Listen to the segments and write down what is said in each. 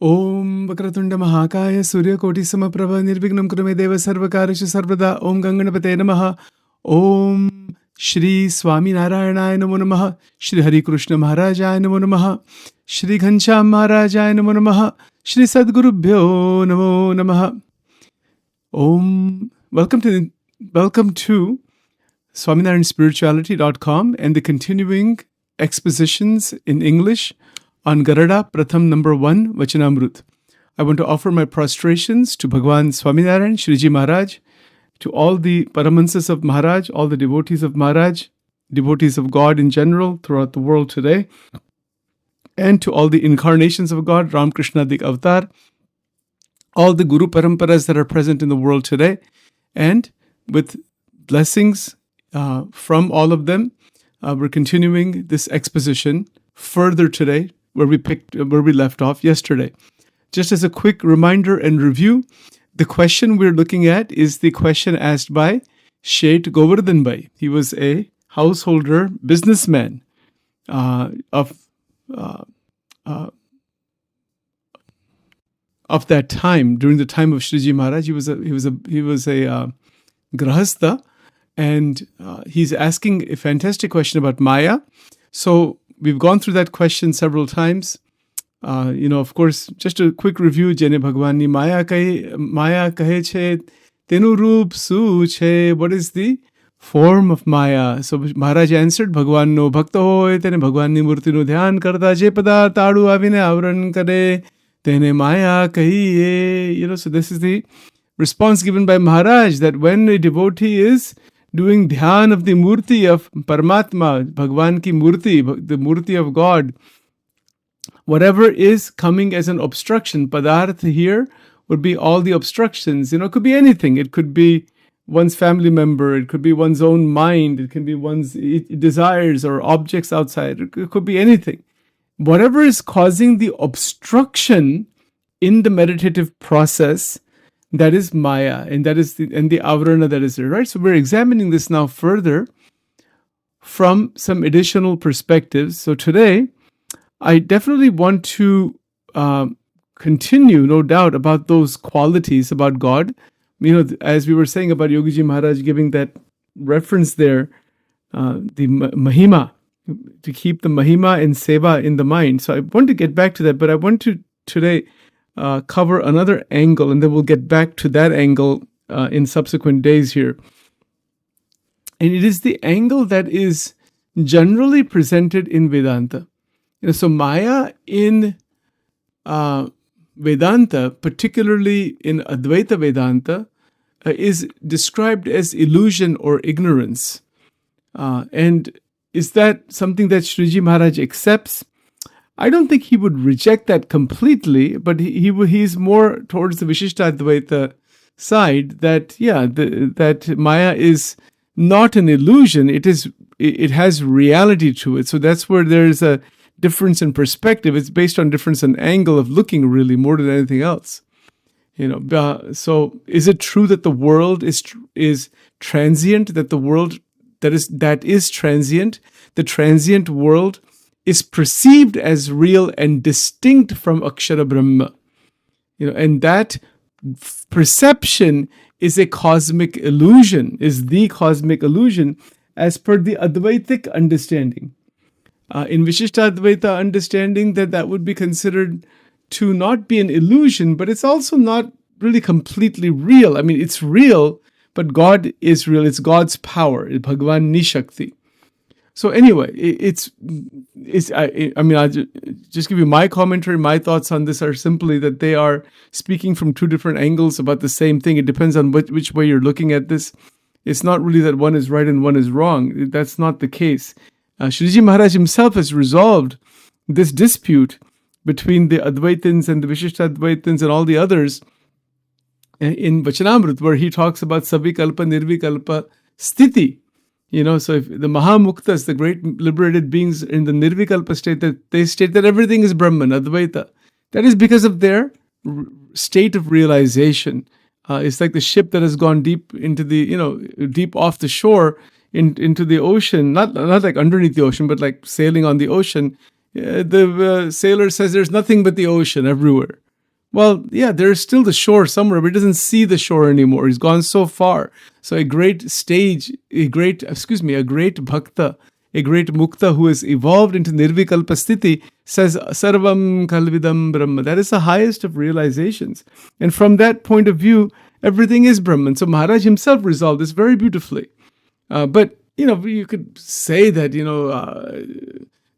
Om Vakratunda Mahakaya Surya Koti Samaprabha Nirvignam Kurume Deva Sarvakarisha Sarvada Om Ganganapate Namaha Om Shri Swami Narayanaya Namo Namaha Shri Hari Krishna Maharajaya Namo Namaha Shri Ghansham Maharajaya Namo Namaha Shri Sadgurubhyo Namo Namaha Om. Welcome to SwaminarayanSpirituality.com and the continuing expositions in English on Garada Pratham number 1 Vachanamrut. I want to offer my prostrations to Bhagwan Swaminarayan, Shriji Maharaj, to all the Paramahansas of Maharaj, all the devotees of Maharaj, devotees of God in general throughout the world today, and to all the incarnations of God, Ram Krishna Dik Avatar, all the Guru Paramparas that are present in the world today, and with blessings from all of them, we're continuing this exposition further today, where we left off yesterday. Just as a quick reminder and review, the question we're looking at is the question asked by Sheth Govardhan Bhai. He was a householder businessman of that time. During the time of Shriji Maharaj, he was a grahastha, and he's asking a fantastic question about Maya. So we've gone through that question several times. Of course, just a quick review. Jene Bhagwan ni Maya kahe che, tenu roop su che. What is the form of Maya? So Maharaj answered, Bhagwan no bhakta hoy, tene Bhagwan ni murti no dhyan karta, je pada taadu avine avran kare, tene Maya kahiye. So this is the response given by Maharaj, that when a devotee is doing dhyan of the murti of Paramatma, Bhagwan ki murti, the murti of God, whatever is coming as an obstruction, padarth here would be all the obstructions. It could be anything. It could be one's family member. It could be one's own mind. It can be one's desires or objects outside. It could be anything. Whatever is causing the obstruction in the meditative process, that is Maya, and that is the avarana that is there, right? So we're examining this now further from some additional perspectives. So today, I definitely want to continue, no doubt, about those qualities about God. As we were saying about Yogiji Maharaj giving that reference there, the Mahima, to keep the Mahima and Seva in the mind. So I want to get back to that, but I want to today cover another angle, and then we'll get back to that angle in subsequent days here. And it is the angle that is generally presented in Vedanta. So Maya in Vedanta, particularly in Advaita Vedanta, is described as illusion or ignorance. And is that something that Shriji Maharaj accepts? I don't think he would reject that completely, but he's more towards the Vishishtadvaita side, that that Maya is not an illusion. It has reality to it. So that's where there's a difference in perspective. It's based on difference in angle of looking, really, more than anything else. So is it true that the world is transient? That the world that is transient, the transient world, is perceived as real and distinct from Akshara Brahma. And that perception is a cosmic illusion, is the cosmic illusion as per the Advaitic understanding. In Vishishtadvaita understanding, that would be considered to not be an illusion, but it's also not really completely real. I mean, it's real, but God is real. It's God's power, Bhagwan Nishakti. So anyway, I'll just give you my commentary. My thoughts on this are simply that they are speaking from two different angles about the same thing. It depends on which way you're looking at this. It's not really that one is right and one is wrong. That's not the case. Shriji Maharaj himself has resolved this dispute between the Advaitins and the Vishishtadvaitins and all the others in Vachanamrut, where he talks about Savikalpa, Nirvikalpa, Sthiti. So if the Mahamuktas, the great liberated beings in the Nirvikalpa state, that they state that everything is Brahman, Advaita. That is because of their state of realization. It's like the ship that has gone deep into the, deep off the shore into the ocean, not like underneath the ocean, but like sailing on the ocean. The sailor says there's nothing but the ocean everywhere. Well, yeah, there's still the shore somewhere, but he doesn't see the shore anymore. He's gone so far. So a great bhakta, a great mukta who has evolved into nirvikalpa sthiti says, Sarvam kalvidam brahma. That is the highest of realizations. And from that point of view, everything is Brahman. So Maharaj himself resolved this very beautifully. But, you could say that,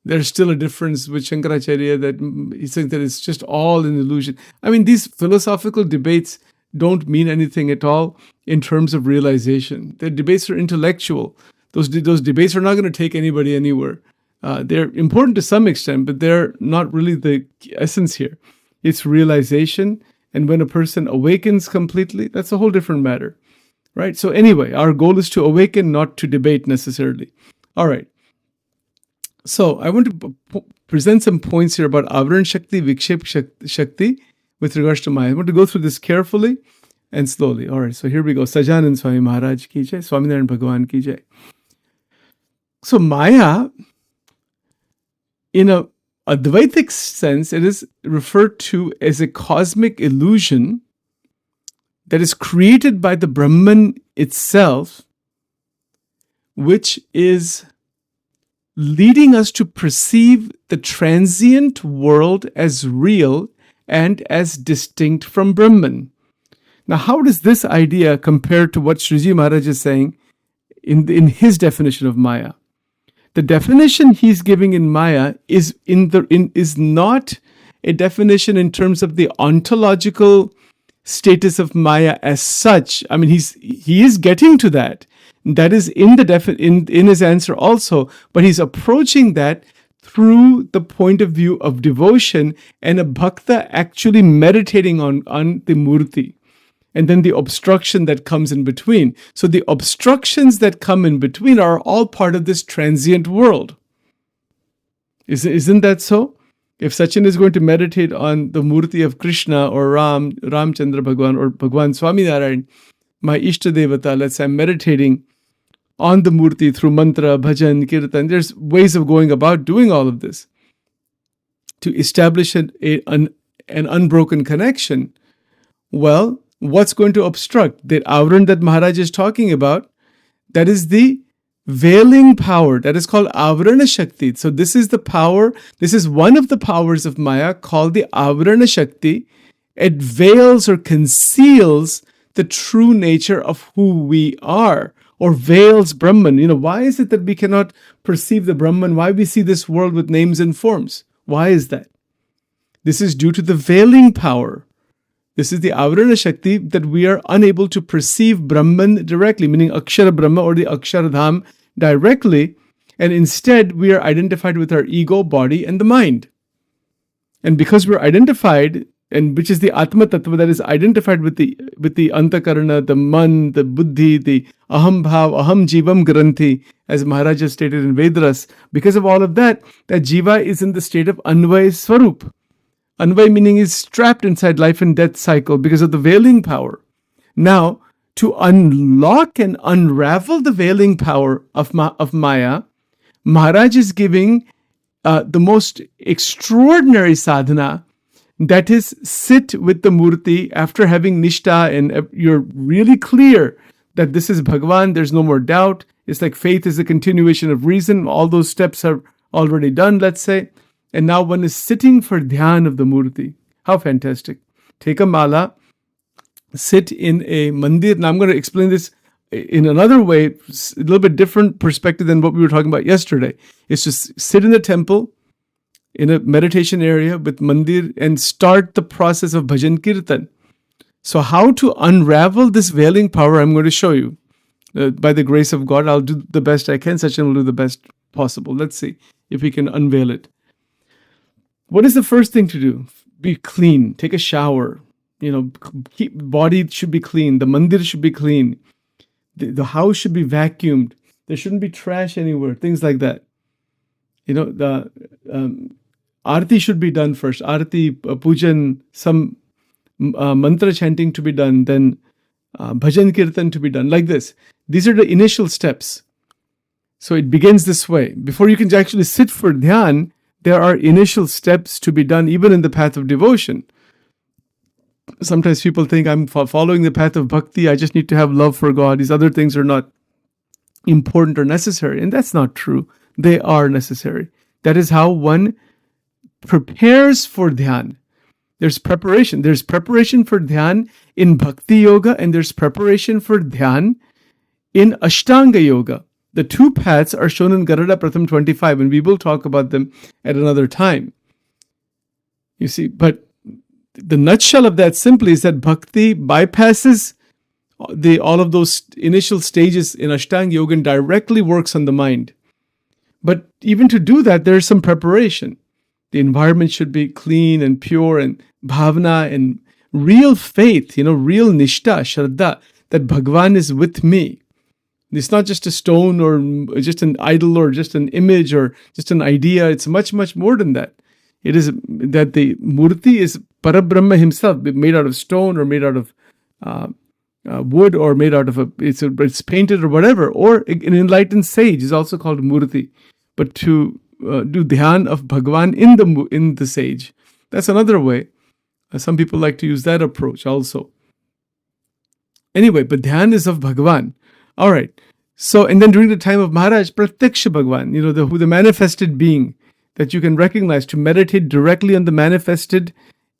there's still a difference with Shankaracharya that he thinks that it's just all an illusion. I mean, these philosophical debates don't mean anything at all in terms of realization. The debates are intellectual. Those debates are not going to take anybody anywhere. They're important to some extent, but they're not really the essence here. It's realization. And when a person awakens completely, that's a whole different matter, right? So anyway, our goal is to awaken, not to debate necessarily. All right. So I want to present some points here about Avran Shakti, Vikshep Shakti with regards to Maya. I want to go through this carefully and slowly. All right, so here we go. Sajanand Swami Maharaj ki jai, Swaminarayan Bhagavan ki jai. So Maya, in a Advaitic sense, it is referred to as a cosmic illusion that is created by the Brahman itself, which is leading us to perceive the transient world as real and as distinct from Brahman. Now, how does this idea compare to what Sriji Maharaj is saying in his definition of Maya? The definition he's giving in Maya is not a definition in terms of the ontological status of Maya as such. I mean, he is getting to that. That is in his answer also, but he's approaching that through the point of view of devotion and a bhakta actually meditating on the murti, and then the obstruction that comes in between. So the obstructions that come in between are all part of this transient world. Isn't that so? If Sachin is going to meditate on the murti of Krishna or Ramchandra Bhagwan or Bhagwan Swaminarayan, my Ishta Devata, let's say I'm meditating on the murti through mantra, bhajan, kirtan. There's ways of going about doing all of this to establish an unbroken connection. Well, what's going to obstruct? The avran that Maharaj is talking about, that is the veiling power. That is called avrana shakti. So this is the power, this is one of the powers of Maya called the avrana shakti. It veils or conceals the true nature of who we are, or veils Brahman. Why is it that we cannot perceive the Brahman? Why we see this world with names and forms? Why is that? This is due to the veiling power. This is the Avrana Shakti, that we are unable to perceive Brahman directly, meaning Akshara Brahma or the Akshara Dham directly, and instead we are identified with our ego, body, and the mind. And because we're identified, and which is the Atma Tattva that is identified with the Antakarana, the Man, the Buddhi, the Aham Bhav, Aham Jivam Granthi, as Maharaj has stated in Vedras, because of all of that Jiva is in the state of Anvay Swarup. Anvay meaning is trapped inside life and death cycle because of the veiling power. Now, to unlock and unravel the veiling power of Maya, Maharaj is giving the most extraordinary sadhana, that is, sit with the murti after having nishta and you're really clear that this is Bhagavan, there's no more doubt. It's like faith is a continuation of reason. All those steps are already done, let's say. And now one is sitting for dhyan of the murti. How fantastic. Take a mala, sit in a mandir. Now I'm going to explain this in another way, a little bit different perspective than what we were talking about yesterday. It's just sit in the temple, in a meditation area with mandir, and start the process of bhajan kirtan. So how to unravel this veiling power, I'm going to show you. By the grace of God, I'll do the best I can. Sachin will do the best possible. Let's see if we can unveil it. What is the first thing to do? Be clean. Take a shower. Body should be clean. The mandir should be clean. The house should be vacuumed. There shouldn't be trash anywhere. Things like that. The Arati should be done first. Arati, pujan, some mantra chanting to be done, then bhajan kirtan to be done, like this. These are the initial steps. So it begins this way. Before you can actually sit for dhyan, there are initial steps to be done, even in the path of devotion. Sometimes people think I'm following the path of bhakti. I just need to have love for God. These other things are not important or necessary. And that's not true. They are necessary. That is how one prepares for dhyan. There's preparation. There's preparation for dhyan in bhakti yoga, and there's preparation for dhyan in Ashtanga yoga. The two paths are shown in Garada Pratham 25, and we will talk about them at another time. You see, but the nutshell of that simply is that bhakti bypasses all of those initial stages in Ashtanga yoga and directly works on the mind. But even to do that, there's some preparation. The environment should be clean and pure, and bhavana and real faith, real nishta, shraddha, that Bhagwan is with me. It's not just a stone or just an idol or just an image or just an idea. It's much, much more than that. It is that the murti is Parabrahma himself, made out of stone or made out of wood or made out of it's painted or whatever. Or an enlightened sage is also called murti. But to do dhyan of Bhagwan in the sage, that's another way. Some people like to use that approach also. Anyway, but dhyan is of Bhagwan. All right. So, and then during the time of Maharaj, Pratyaksha Bhagwan, the manifested being that you can recognize, to meditate directly on the manifested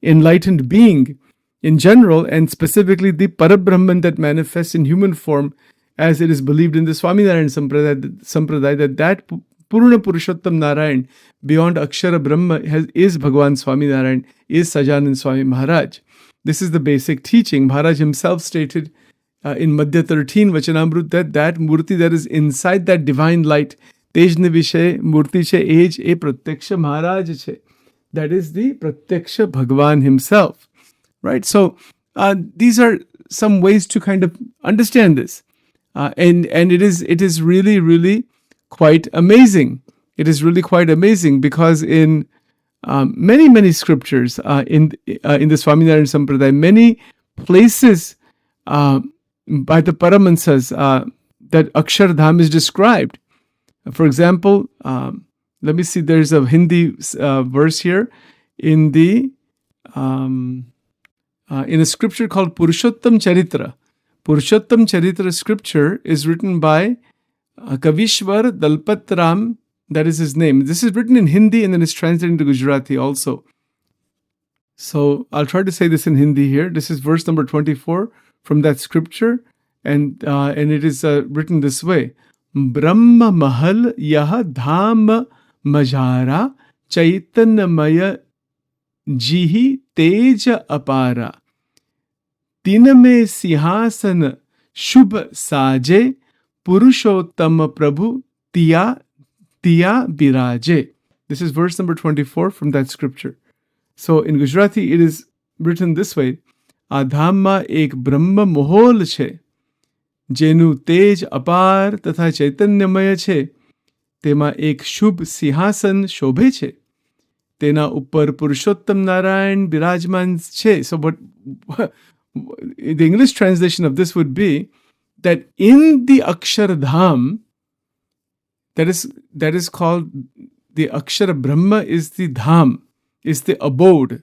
enlightened being in general, and specifically the Parabrahman that manifests in human form, as it is believed in the Swaminarayan Sampradaya, that Purna Purushottam Narayan, beyond Akshara Brahma, is Bhagwan Swaminarayan, is Sajanand Swami Maharaj. This is the basic teaching. Maharaj himself stated in Madhya 13, Vachanamrut, that murti that is inside that divine light, Tejne Vishay Murti Che Age E Pratyaksha Maharaj Che. That is the Pratyaksha Bhagwan himself. Right? So these are some ways to kind of understand this. And it is really, really quite amazing. It is really quite amazing because in many, many scriptures in the Swaminarayan Sampradaya, many places by the Paramahansas that Akshardham is described. For example, let me see, there's a Hindi verse here in a scripture called Purushottam Charitra. Purushottam Charitra scripture is written by Kavishwar Dalpat Ram, that is his name. This is written in Hindi and then it's translated into Gujarati also. So I'll try to say this in Hindi here. This is verse number 24 from that scripture, and it is written this way: Brahma Mahal Yah Dham Majara Chaitanyamaya Jihi Teja Apara Tiname Sihasan Shubh Saje Purushottam Prabhu Tiya Biraje. This is verse number 24 from that scripture. So in Gujarati, it is written this way: Adhamma ek Brahma Mohol che, Jenu tej apar tatha chaitanyamaya che, tema ek shubh sihasan shobhe che, tena uppar Purushottam Narayan birajman che. So what the English translation of this would be that in the Akshardham, that is called the Akshara Brahma, is the Dham, is the abode.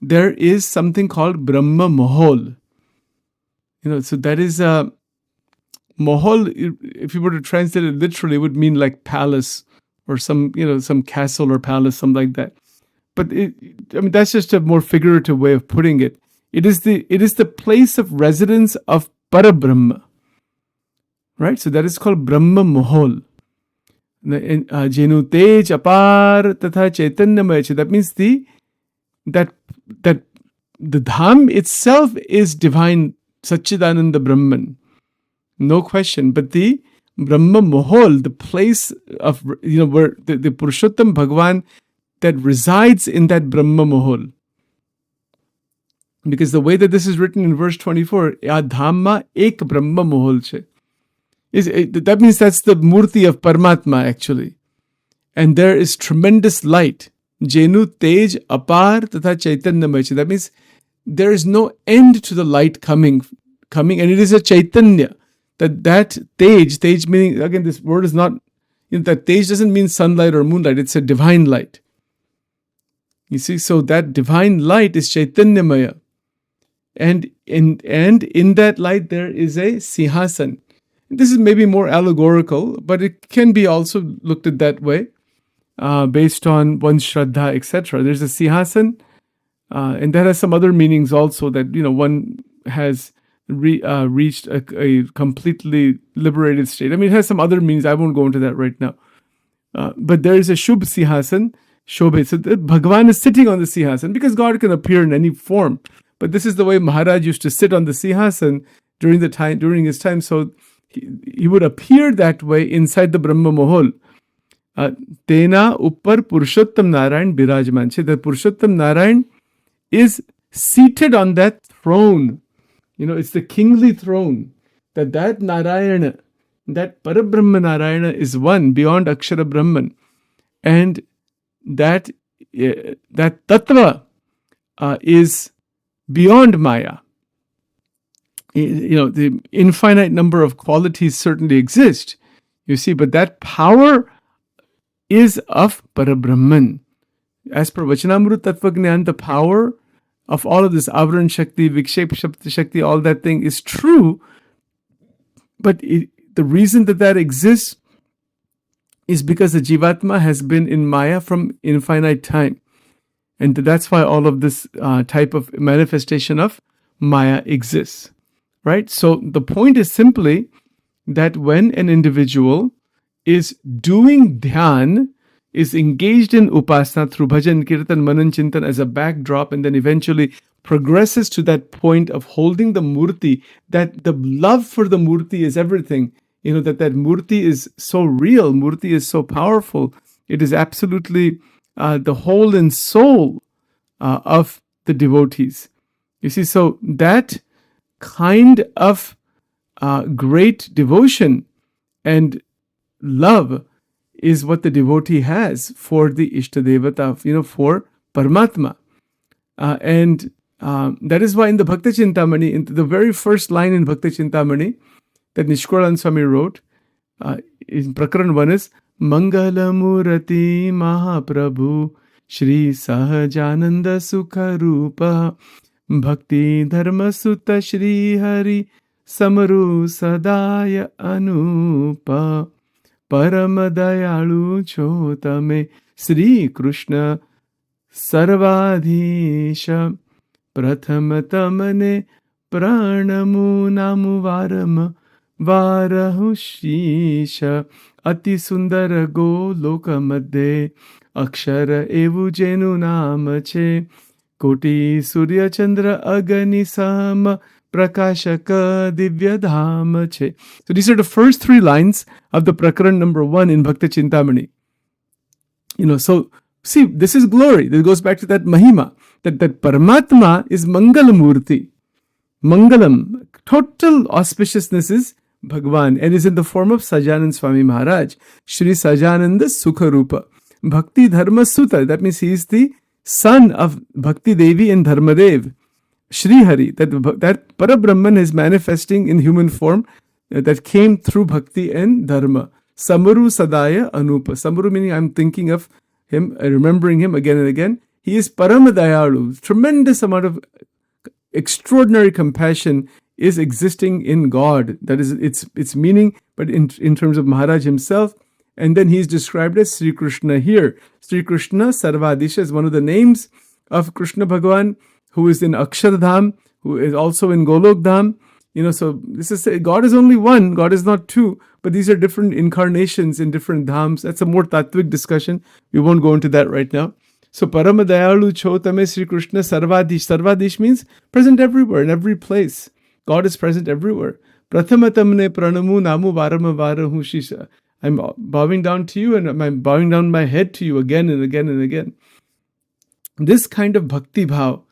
There is something called Brahma Mahol. So that is Mahol, if you were to translate it literally, it would mean like palace or some castle or palace, something like that. But that's just a more figurative way of putting it. It is the place of residence of Parabrahma. Right? So that is called Brahma Mahol. Jenu tej apar tatha chaitanyamaya. That means that the Dham itself is divine Satchidananda Brahman. No question. But the Brahma Mahol, the place of, where the Purushottam Bhagwan that resides in that Brahma Mahol. Because the way that this is written in verse 24, Ya Dhamma ek Brahma Mahol che. That means that's the Murti of Paramatma actually. And there is tremendous light. Jenu tej apar tatha chaitanyamaya. That means there is no end to the light coming, and it is a chaitanya. That tej meaning, again, this word is not, that tej doesn't mean sunlight or moonlight, it's a divine light. You see, so that divine light is chaitanyamaya. And in that light, there is a Sihasan. This is maybe more allegorical, but it can be also looked at that way, based on one's Shraddha, etc. There's a Sihasan, and that has some other meanings also, that one has reached a completely liberated state. I mean, it has some other meanings. I won't go into that right now. But there is a Shubh Sihasan, Shobhe. So Bhagavan is sitting on the Sihasan, because God can appear in any form. But this is the way Maharaj used to sit on the Sihasan during his time. So he would appear that way inside the Brahma Mahal. Tena Uppar Purushottam Narayan Birajman. So that Purushottam Narayan is seated on that throne. It's the kingly throne. That Narayana, that Parabrahma Narayana is one beyond Akshara Brahman. And that Tattva is beyond Maya. The infinite number of qualities certainly exist, you see, but that power is of Parabrahman. As per Vachanamrut Tattvagnan, the power of all of this Avran Shakti, Vikshep Shakti, all that thing is true, but the reason that exists is because the Jivatma has been in Maya from infinite time. And that's why all of this type of manifestation of Maya exists. Right? So the point is simply that when an individual is doing dhyan, is engaged in upasana through bhajan, kirtan, manan, chintan as a backdrop, and then eventually progresses to that point of holding the murti, that the love for the murti is everything. That murti is so real, murti is so powerful. It is absolutely the whole and soul of the devotees. You see, so that kind of great devotion and love is what the devotee has for the Ishtadevata, for Paramatma. And that is why in the Bhakta Chintamani, in the very first line in Bhakta Chintamani that Nishkulan Swami wrote, in Prakaran 1 is, Mangala Murati Mahaprabhu Shri Sahajananda Sukha Rupa Bhakti Dharma Sutta Shri Hari Samaru Sadaya Anupa Paramadayalu Chotame Sri Krishna Sarvadhisha Prathamatamane Pranamu Namu Varam Varahushisha Ati Sundara Go Lokamadde Akshara Evu Jenu Namache Koti Surya Chandra Agani Sama Prakashaka Divya Dhamache. So these are the first three lines of the Prakaran number 1 in Bhakta Chintamani. So see, this is glory. This goes back to that Mahima, that Paramatma is Mangalamurti. Mangalam, total auspiciousness is Bhagwan, and is in the form of Sajanand Swami Maharaj, Shri Sajananda Sukharupa. Bhakti Dharma Sutta, that means he is the son of Bhakti Devi and Dharmadev. Shri Hari, that Parabrahman is manifesting in human form, that came through Bhakti and Dharma. Samaru Sadaya Anupa. Samaru meaning I'm thinking of him, remembering him again and again. He is Paramadayalu. Tremendous amount of extraordinary compassion is existing in God. That is its meaning, but in terms of Maharaj himself. And then he's described as Sri Krishna here. Sri Krishna Sarvadisha is one of the names of Krishna Bhagavan, who is in Akshardham, who is also in Golok Dham. So this is, God is only one, God is not two, but these are different incarnations in different dhams. That's a more tattvic discussion. We won't go into that right now. So Paramadayalu Chotame Sri Krishna Sarvadish. Sarvadish means present everywhere, in every place. God is present everywhere. Prathamatamne pranamu namu varama varahu shisha. I'm bowing down to you, and I'm bowing down my head to you again and again and again. This kind of bhakti bhav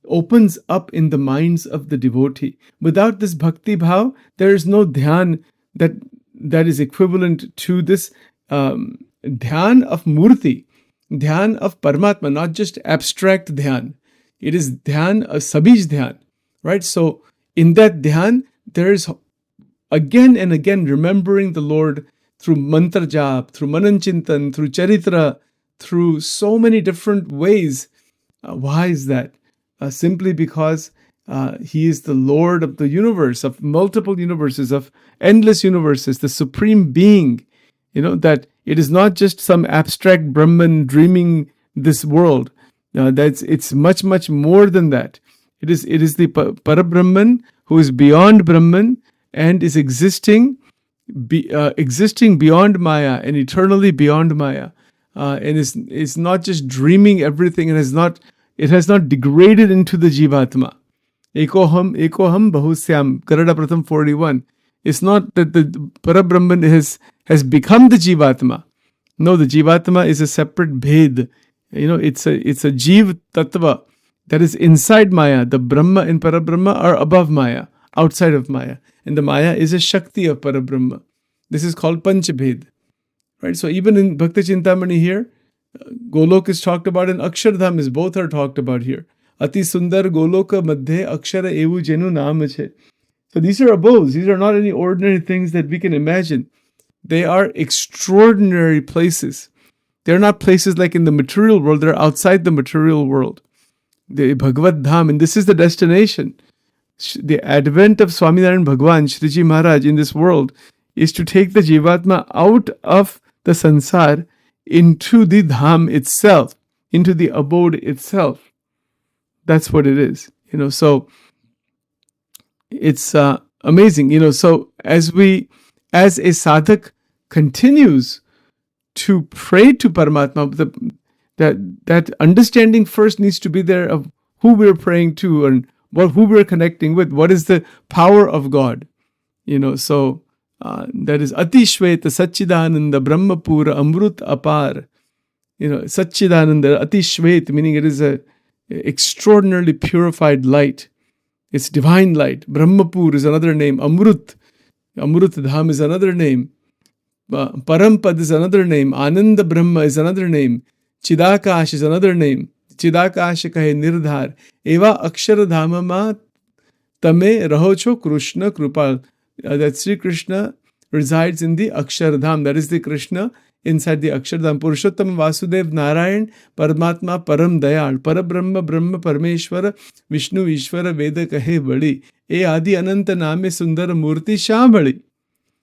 opens up in the minds of the devotee. Without this bhakti bhav, there is no dhyan that is equivalent to this dhyan of murti, dhyan of Paramatma, not just abstract dhyan. It is dhyan, a sabij dhyan, right? So in that dhyan, there is again and again remembering the Lord through mantra jap, through manan chintan, through charitra, through so many different ways. Why is that? Simply because He is the Lord of the universe, of multiple universes, of endless universes, the supreme being. That it is not just some abstract Brahman dreaming this world. It's much, much more than that. It is the Parabrahman who is beyond Brahman and is existing beyond Maya and eternally beyond Maya, and is not just dreaming everything, and it has not degraded into the Jivatma. Ekoham bahusyam, Karada Pratham 41. It's not that the Parabrahman has become the Jivatma. No, the Jivatma is a separate bhed. It's a Jiv Tattva that is inside Maya. The Brahma and Parabrahma are above Maya, outside of Maya. And the Maya is a Shakti of Parabrahma. This is called Panchabhed. Right? So even in Bhakti Chintamani here, Golok is talked about and Akshardham is both are talked about here. Ati Sundar Goloka Madhe Akshara Evu Jenu Naam Che. So these are abodes. These are not any ordinary things that we can imagine. They are extraordinary places. They're not places like in the material world. They're outside the material world. The Bhagavad Dham, and this is the destination. The advent of Swaminarayan Bhagwan, Shriji Maharaj in this world is to take the Jivatma out of the Sansar into the Dham itself, into the abode itself. That's what it is. So it's amazing. So as a sadhak continues to pray to Paramatma, that understanding first needs to be there of who we're praying to and who we're connecting with. What is the power of God? So that is Atishveta Satchidananda Brahmapura Amrut Apar. Satchidananda Atishvet, meaning it is a extraordinarily purified light. It's divine light. Brahmapur is another name. Amrut Dham is another name. Parampad is another name. Ananda Brahma is another name. Chidakash is another name. Chidakash kahe nirdhar. Eva Akshara Dhamama Tame Rahocho Krishna Krupal. That Sri Krishna resides in the Akshardham. That is the Krishna inside the Akshardham. Purushottam Vasudev Narayan Paramatma Param Dayal. Parabrahma Brahma Parameshwara Vishnu Ishwara Veda Kahe Badi. E Adi Ananta Name Sundara Murti Shambali.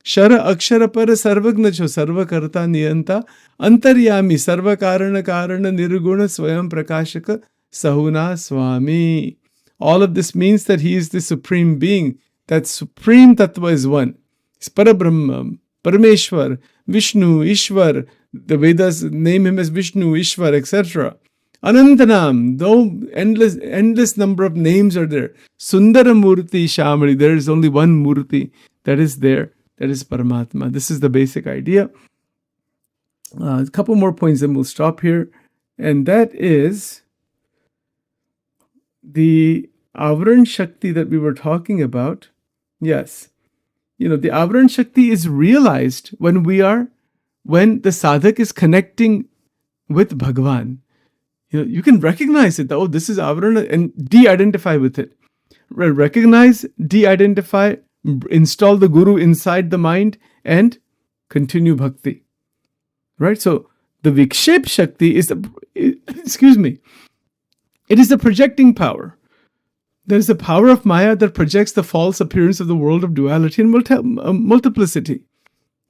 Shara Akshara Para Sarvagna Cho Sarvakarta Niyanta Antaryami Sarvakarana Karana Nirguna Swayam Prakashaka Sahuna Swami. All of this means that he is the supreme being. That supreme tattva is one. It's Parabrahma, Parameshwar, Vishnu, Ishwar. The Vedas name him as Vishnu, Ishwar, etc. Anantanam, though endless number of names are there. Sundara Murti Shamali, there is only one Murti that is there. That is Paramatma. This is the basic idea. A couple more points, then we'll stop here. And that is the Avran Shakti that we were talking about. Yes. The Avran Shakti is realized when the sadhak is connecting with Bhagavan. You can recognize it. Oh, this is Avran, and de-identify with it. Recognize, de-identify, install the Guru inside the mind, and continue bhakti. Right? So the Vikshep Shakti is it is the projecting power. There is the power of Maya that projects the false appearance of the world of duality and multiplicity.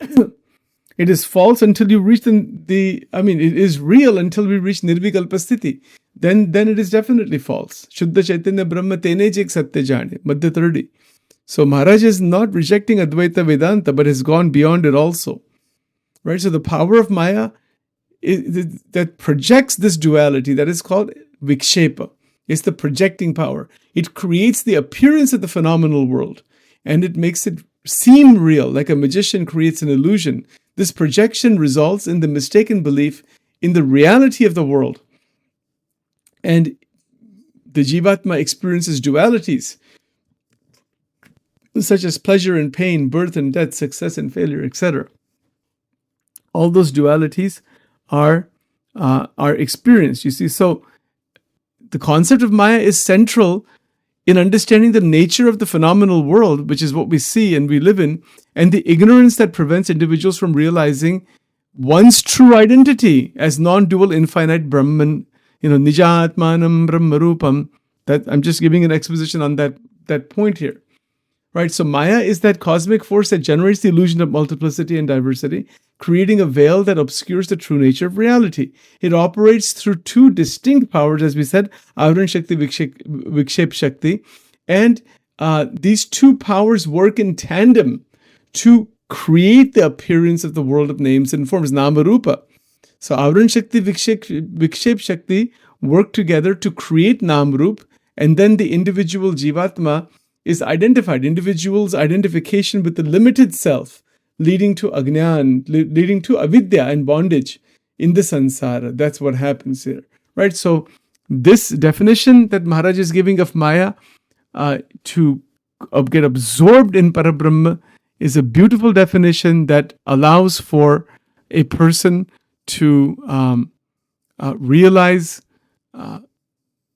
It is false until you reach it is real until we reach Nirvikalpasthiti. Then it is definitely false. Shuddha Chaitanya Brahma Tene Jek Satya Jane, Madhya 30. So Maharaj is not rejecting Advaita Vedanta, but has gone beyond it also. Right? So the power of Maya that projects this duality, that is called Vikshepa. It's the projecting power. It creates the appearance of the phenomenal world, and it makes it seem real, like a magician creates an illusion. This projection results in the mistaken belief in the reality of the world. And the Jivatma experiences dualities, such as pleasure and pain, birth and death, success and failure, etc. All those dualities are experienced, you see. So the concept of Maya is central in understanding the nature of the phenomenal world, which is what we see and we live in, and the ignorance that prevents individuals from realizing one's true identity as non-dual infinite Brahman, Nijatmanam Brahmarupam That I'm just giving an exposition on that point here. Right? So Maya is that cosmic force that generates the illusion of multiplicity and diversity, creating a veil that obscures the true nature of reality. It operates through two distinct powers, as we said, Avran Shakti, Vikshep Shakti. And these two powers work in tandem to create the appearance of the world of names and forms, Nama Rupa. So Avran Shakti, Vikshep Shakti work together to create Nam Rup, and then the individual Jivatma is identified, individual's identification with the limited self, leading to Agnan, leading to avidya and bondage in the sansara. That's what happens here, right? So this definition that Maharaj is giving of Maya to get absorbed in Parabrahma is a beautiful definition that allows for a person to realize,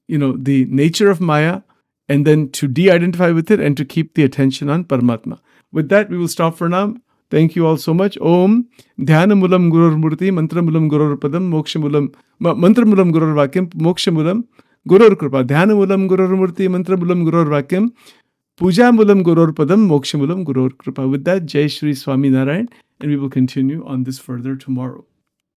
the nature of Maya, and then to de-identify with it and to keep the attention on Paramatma. With that, we will stop for now. Thank you all so much. Om Dhyanamulam Gurur Murti, Mantramulam Gurur Padam, Mokshamulam, Mantramulam Gurur Vakyam, Mokshamulam Gurur Kripa. Dhyanamulam Gurur Murti, Mantramulam Gurur Vakyam, Pujamulam Gurur Padam, Mokshamulam Gurur Kripa. With that, Jai Shri Swami Narayan, and we will continue on this further tomorrow.